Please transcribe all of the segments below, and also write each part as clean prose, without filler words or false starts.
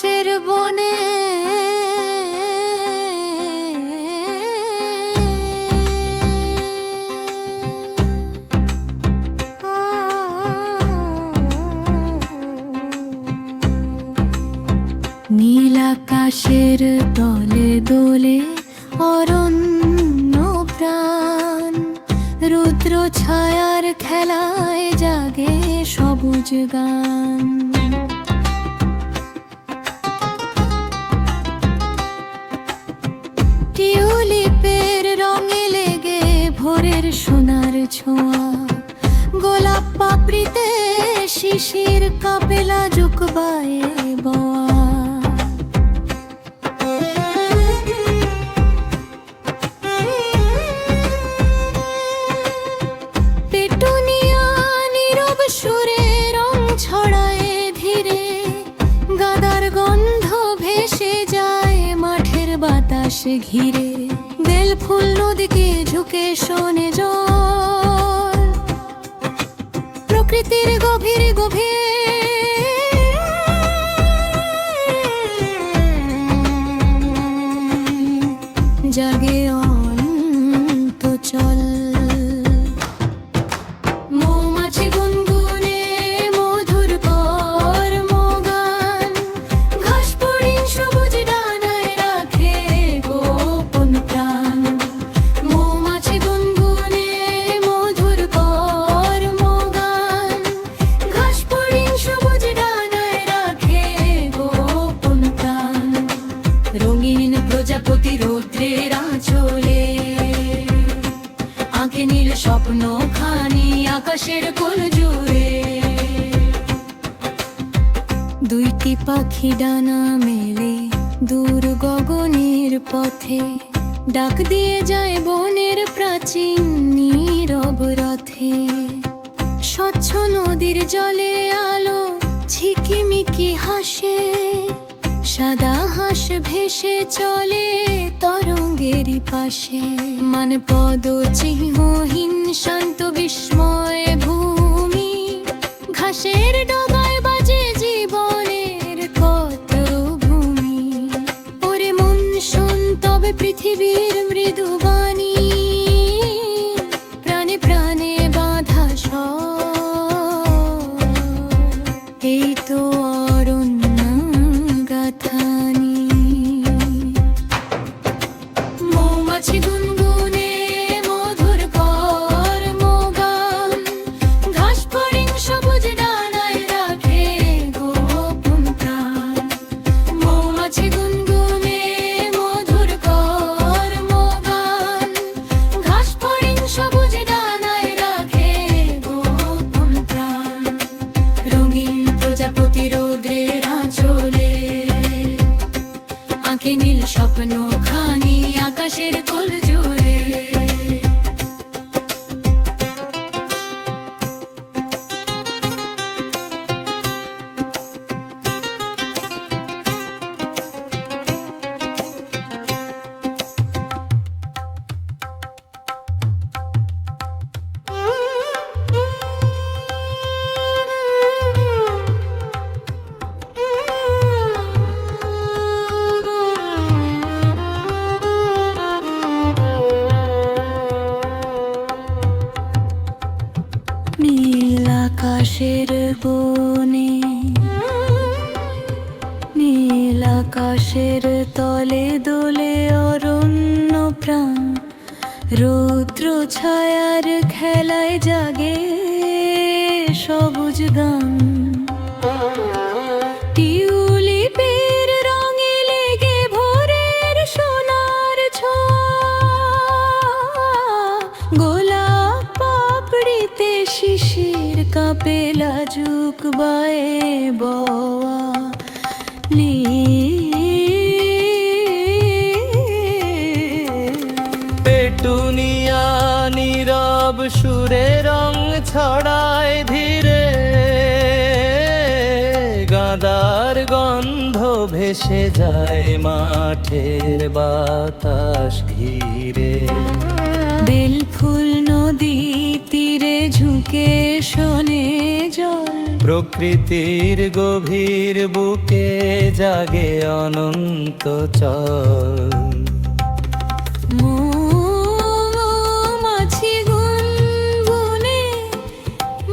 আকাশের বনে নীল আকাশের তলে দোলে অরণ্য প্রাণ, রুদ্র ছায়ার খেলায় জাগে সবুজ গান। টিউলিপের রঙে লেগে ভোরের সোনার ছোঁয়া, গোলাপ পাপড়িতে শিশির কাপেলা জুকবায়ে বয়া। পেটুনিয়া নীরব সুরে রং ছড়ায় ধীরে, গাদার গন্ধ ভেসে যায় মাঠের বাতাসে ঘিরে। বেল ফুল নদীকে ঝুঁকে শোনে জল, প্রকৃতির গভীর গভীর জাগে অন্তচল। মৌমাছি গুনগুনে মধুর কর্মগান, ঘাস ফড়িং সবুজ ডানায় রাখে গোপন প্রাণ। মৌমাছি গুনগুনে মধুর কর্মগান, ঘাস ফড়িং সবুজ ডানায় রাখে গোপন প্রাণ। রঙিন প্রজাপতি রৌদ্রের আঁচলে আঁকে নীল স্বপ্ন খানি আকাশের কোল জুড়ে। দুইটি পাখি ডানা মেলে দূর গগনের পথে, ডাক দিয়ে যায় বনের প্রাচীন নীরব রথে। স্বচ্ছ নদীর জলে আলো ঝিকিমিকি হাসে, সাদা হাঁস ভেসে চলে তরঙ্গেরই পাশে। মান পদ চিহ্নহীন শান্ত বিস্ময় ভূমি, ঘাসের ডগায় বাজে জীবনের কত ভূমি। ওরে মন শোন তবে পৃথিবীর মৃদু বাণী, প্রাণে প্রাণে বাঁধা সব এই তো অরণ্য গাথানি। মৌমাছি গুনগুনে মধুর কর্মগান, ঘাস ফড়িং সবুজ ডানায় রাখে গোপন প্রাণ। মৌমাছি গুনগুনে মধুর কর্মগান, ঘাস ফড়িং সবুজ ডানায় রাখে গোপন প্রাণ। রঙিন প্রজাপতি রৌদ্রের আঁচলে আঁকে নীল স্বপ্ন খানি আকাশের কোল জুড়ে। নীল আকাশের বনে, নীল আকাশের তলে দোলে অরণ্য প্রাণ, রৌদ্র ছায়ার খেলায় জাগে সবুজ গান। টিউলিপের রঙে লেগে ভোরের সোনার ছোঁয়া, গোলাপ পাপড়িতে শিশির কাপেলা জুকবায়ে বয়া। পেটুনিয়া নীরব সুরে রং ছড়ায় ধীরে, গাদার গন্ধ ভেসে যায় মাঠের বাতাস ঘিরে। বেল ফুল নদী তীরে ঝুঁকে শোনে জল, প্রকৃতির গভীর বুকে জাগে অনন্ত চল। মৌমাছি গুনগুনে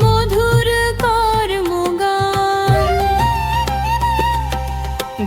মধুর কর্মগান,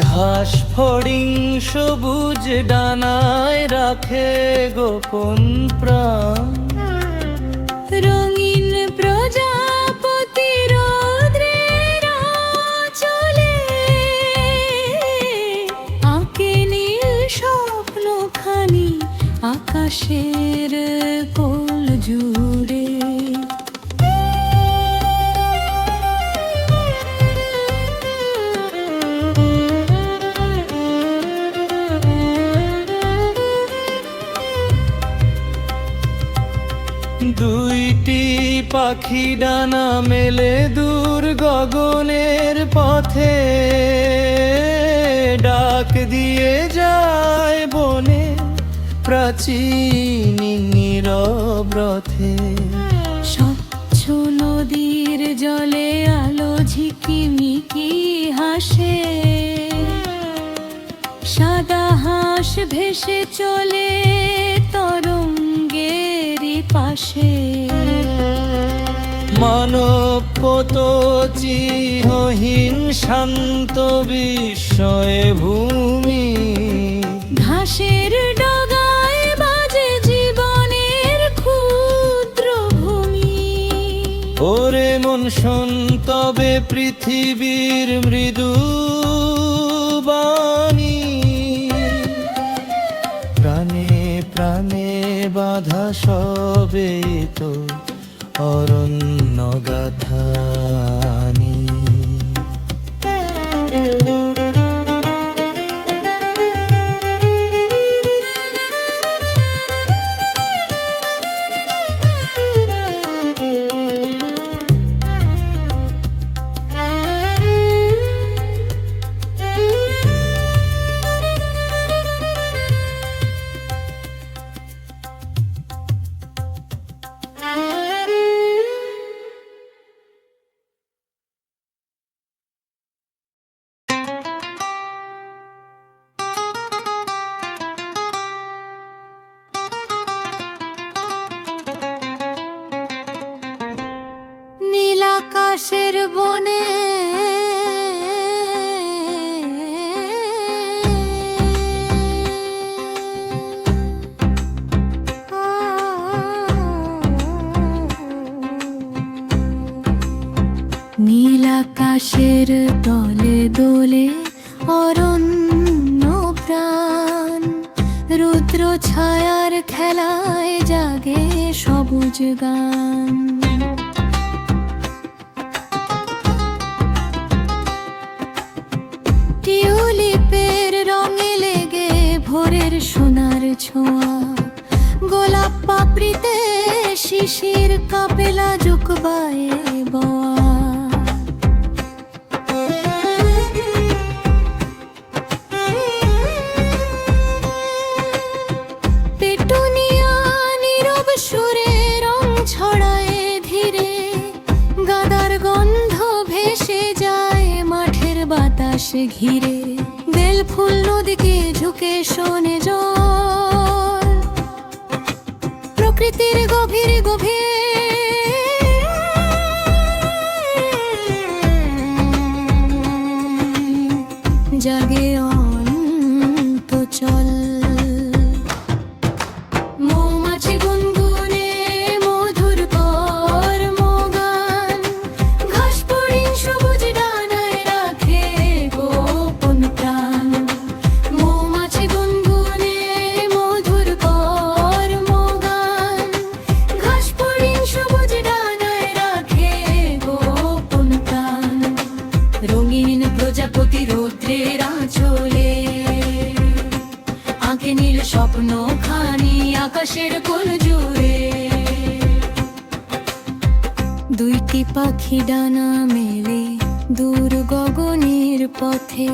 ঘাস ফড়িং সবুজ ডানায় রাখে গোপন প্রাণ। রঙিন প্রজাপতি রৌদ্রের আঁচলে আঁকে নীল স্বপ্নখানি আকাশের কোল জুড়ে। দুইটি পাখি ডানা মেলে দূর গগনের পথে, ডাক দিয়ে যায় বনে প্রাচীন নীরব রথে। স্বচ্ছ নদীর জলে আলো ঝিকিমিকি হাসে, সাদা হাঁস ভেসে চলে তরঙ্গেরই পাশে। মানব কত চিহ্নহীন শান্ত বিস্ময়ে ভূমি, ঘাসের ডগায় বাজে জীবনের ক্ষুদ্র ভূমি। ওরে মন শোন তবে পৃথিবীর মৃদু বাণী, প্রাণে প্রাণে বাধা সবে তো অরণ্য গাথানি। নীল আকাশের বনে নীল আকাশের তলে দোলে অরণ্য প্রাণ। রুদ্র ছায়ার খেলায় জাগে সবুজ গান। টিউলিপের রঙে লেগে ভোরের সোনার ছোঁয়া, গোলাপ পাপড়িতে শিশির কাপেলা জুকবায়ে বয়া। পেটুনিয়া নীরব সুরে রং ছড়ায় ধীরে, গাদার গন্ধ ভেসে যায় মাঠের বাতাসে ঘিরে। বেল ফুল নদীকে ঝুঁকে শোনে জল, প্রকৃতির গভীর গভীর জাগে অন্তচল। মৌমাছি গুনগুনে মধুর কর্মগান, ঘাস ফড়িং সবুজ ডানায় রাখে গোপন প্রাণ। মৌমাছি গুনগুনে মধুর কর্মগান, ঘাস ফড়িং সবুজ ডানায় রাখে গোপন প্রাণ। রঙিন প্রজাপতি রৌদ্রের আঁচলে আঁকে নীল স্বপ্নখানি আকাশের কোল জুড়ে। দুইটি পাখি ডানা মেলে দূর গগনের পথে,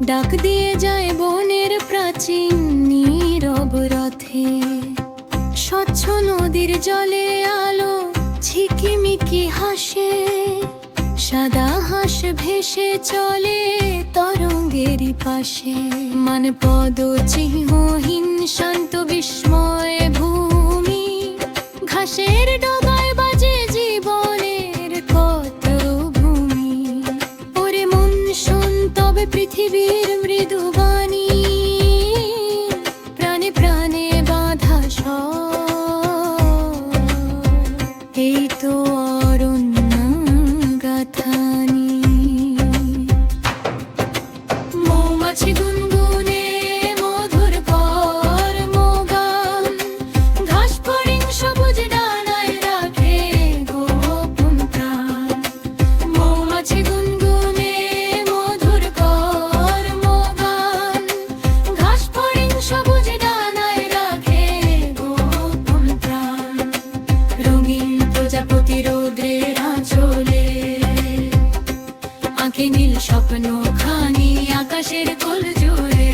ডাক দিয়ে যায় বনের প্রাচীন নীরব রথে। স্বচ্ছ নদীর জলে আলো ঝিকিমিকি হাসে, সাদা হাঁস ভেসে চলে তরঙ্গেরই পাশে, মান পদ চিহ্নহীন শান্ত বিস্ময় ভূমি। ঘাসের ডগায় বাজে জীবনের কত ভূমি। ওরে মন শোন তবে পৃথিবীর মৃদু বাণী, প্রাণে প্রাণে বাঁধা সব, এই তো অরণ্য গাথানি। মৌমাছি গুনগুনে মধুর কর্মগান, ঘাস ফড়িং সবুজ ডানায় রাখে গোপন প্রাণ। মৌমাছি গুনগুনে মধুর কর্মগান, ঘাস ফড়িং সবুজ ডানায় রাখে গোপন প্রাণ। রঙিন প্রজাপতি রৌদ্রের আঁচলে আঁকে নীল স্বপ্ন খানি আকাশের কোল জুড়ে।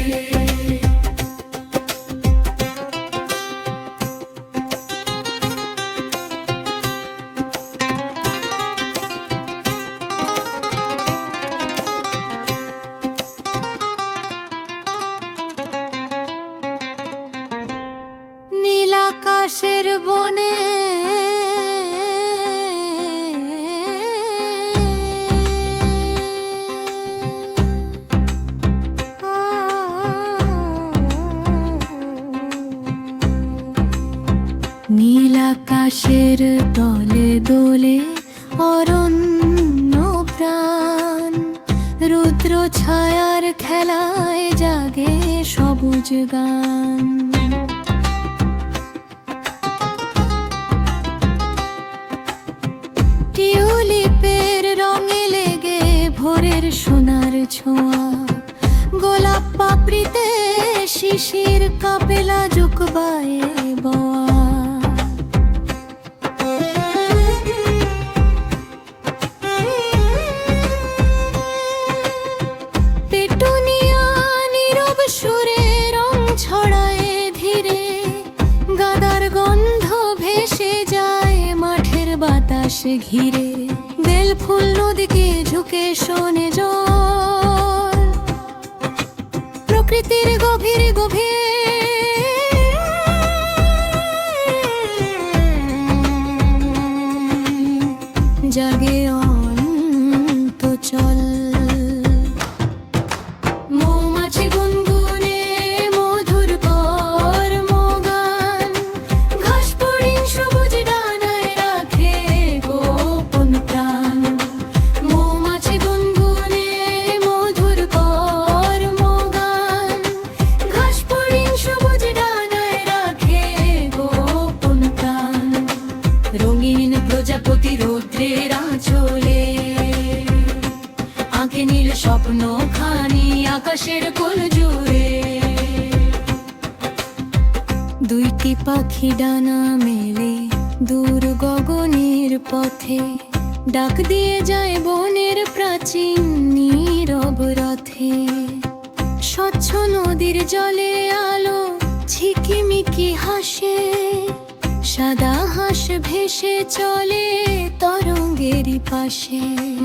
নীল আকাশের বনে নীল আকাশের তলে দোলে অরণ্য প্রাণ। রুদ্র ছায়ার খেলায় জাগে সবুজ গান। টিউলিপের রঙে লেগে ভোরের সোনার ছোঁয়া। গোলাপ পাপড়িতে শিশির কাপেলা জুকবায়ে বয়া। পেটুনিয়া নীরব সুরে রং ছড়ায় ধীরে। গাদার গন্ধ ভেসে যায় মাঠের বাতাসে ঘিরে। বেল ফুল নদীকে ঝুঁকে শোনে জল, প্রকৃতির গভীর গভীর জাগে অন্তচল। মৌমাছি গুনগুনে মধুর কর্মগান, ঘাস ফড়িং সবুজ ডানায় রাখে গোপন প্রাণ। মৌমাছি গুনগুনে মধুর কর্মগান, ঘাস ফড়িং সবুজ ডানায় রাখে গোপন প্রাণ। রঙিন প্রজাপতি রৌদ্রের আঁচলে আঁকে নীল স্বপ্ন খানি আকাশের কোল জুড়ে। দুইটি পাখি ডানা মেলে দূর গগনের পথে, ডাক দিয়ে যায় বনের প্রাচীন নীরব রথে। স্বচ্ছ নদীর জলে আলো ঝিকিমিকি হাসে। সাদা হাঁস ভেসে চলে তরঙ্গেরই পাশে,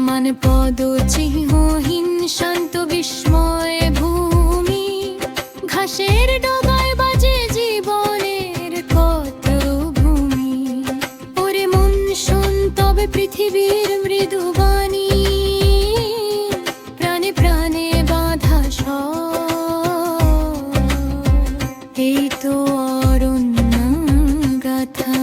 মান পদ চিহ্নহীন শান্ত বিস্ময় ভূমি। ঘাসের ডগায় বাজে জীবনের কত ভূমি। ওরে মন শোন তবে পৃথিবীর মৃদু বাণী, প্রাণে প্রাণে বাঁধা সব, এই তো অরণ্য গাথা।